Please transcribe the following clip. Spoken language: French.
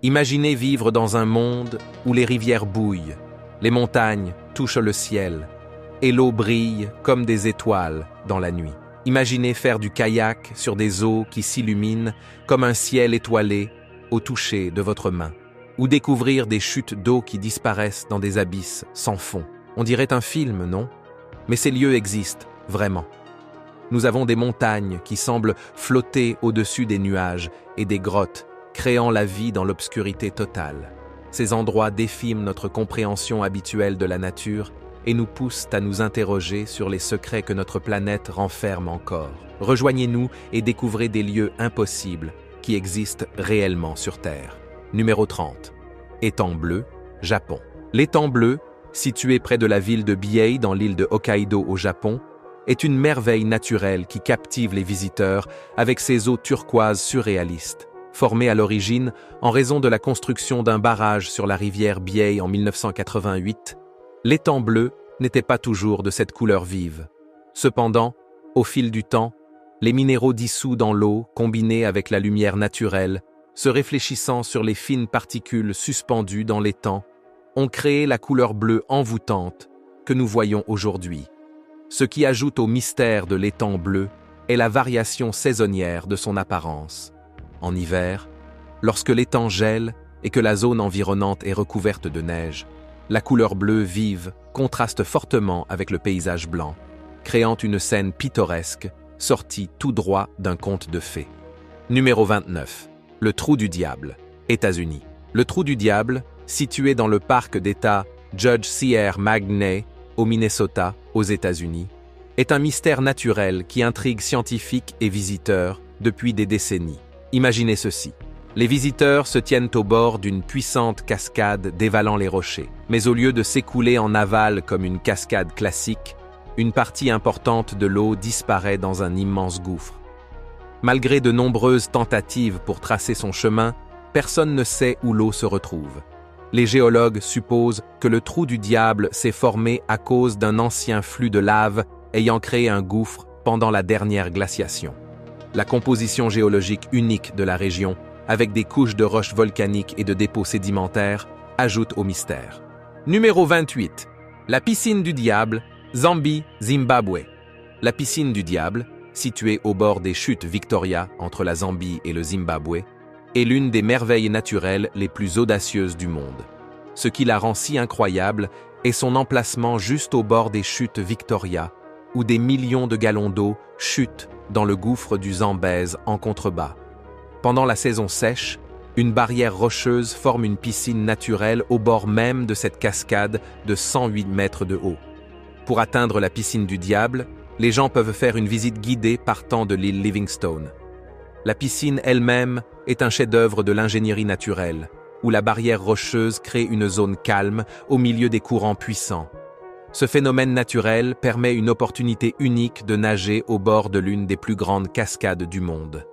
Imaginez vivre dans un monde où les rivières bouillent, les montagnes touchent le ciel et l'eau brille comme des étoiles dans la nuit. Imaginez faire du kayak sur des eaux qui s'illuminent comme un ciel étoilé au toucher de votre main. Ou découvrir des chutes d'eau qui disparaissent dans des abysses sans fond. On dirait un film, non? Mais ces lieux existent, vraiment. Nous avons des montagnes qui semblent flotter au-dessus des nuages et des grottes, créant la vie dans l'obscurité totale. Ces endroits défiment notre compréhension habituelle de la nature et nous poussent à nous interroger sur les secrets que notre planète renferme encore. Rejoignez-nous et découvrez des lieux impossibles qui existent réellement sur Terre. Numéro 30. Étang bleu, Japon. L'étang bleu, situé près de la ville de Biei dans l'île de Hokkaido au Japon, est une merveille naturelle qui captive les visiteurs avec ses eaux turquoises surréalistes. Formé à l'origine en raison de la construction d'un barrage sur la rivière Biei en 1988, l'étang bleu n'était pas toujours de cette couleur vive. Cependant, au fil du temps, les minéraux dissous dans l'eau, combinés avec la lumière naturelle, se réfléchissant sur les fines particules suspendues dans l'étang, ont créé la couleur bleue envoûtante que nous voyons aujourd'hui. Ce qui ajoute au mystère de l'étang bleu est la variation saisonnière de son apparence. En hiver, lorsque l'étang gèle et que la zone environnante est recouverte de neige, la couleur bleue vive contraste fortement avec le paysage blanc, créant une scène pittoresque sortie tout droit d'un conte de fées. Numéro 29. Le Trou du Diable, États-Unis. Le Trou du Diable, situé dans le parc d'État Judge Sierra Magnet, au Minnesota, aux États-Unis, est un mystère naturel qui intrigue scientifiques et visiteurs depuis des décennies. Imaginez ceci. Les visiteurs se tiennent au bord d'une puissante cascade dévalant les rochers. Mais au lieu de s'écouler en aval comme une cascade classique, une partie importante de l'eau disparaît dans un immense gouffre. Malgré de nombreuses tentatives pour tracer son chemin, personne ne sait où l'eau se retrouve. Les géologues supposent que le Trou du Diable s'est formé à cause d'un ancien flux de lave ayant créé un gouffre pendant la dernière glaciation. La composition géologique unique de la région, avec des couches de roches volcaniques et de dépôts sédimentaires, ajoute au mystère. Numéro 28. La piscine du diable, Zambie, Zimbabwe. La piscine du diable, située au bord des chutes Victoria entre la Zambie et le Zimbabwe, est l'une des merveilles naturelles les plus audacieuses du monde. Ce qui la rend si incroyable est son emplacement juste au bord des chutes Victoria, où des millions de gallons d'eau chutent dans le gouffre du Zambèze en contrebas. Pendant la saison sèche, une barrière rocheuse forme une piscine naturelle au bord même de cette cascade de 108 mètres de haut. Pour atteindre la piscine du diable, les gens peuvent faire une visite guidée partant de l'île Livingstone. La piscine elle-même est un chef-d'œuvre de l'ingénierie naturelle, où la barrière rocheuse crée une zone calme au milieu des courants puissants. Ce phénomène naturel permet une opportunité unique de nager au bord de l'une des plus grandes cascades du monde.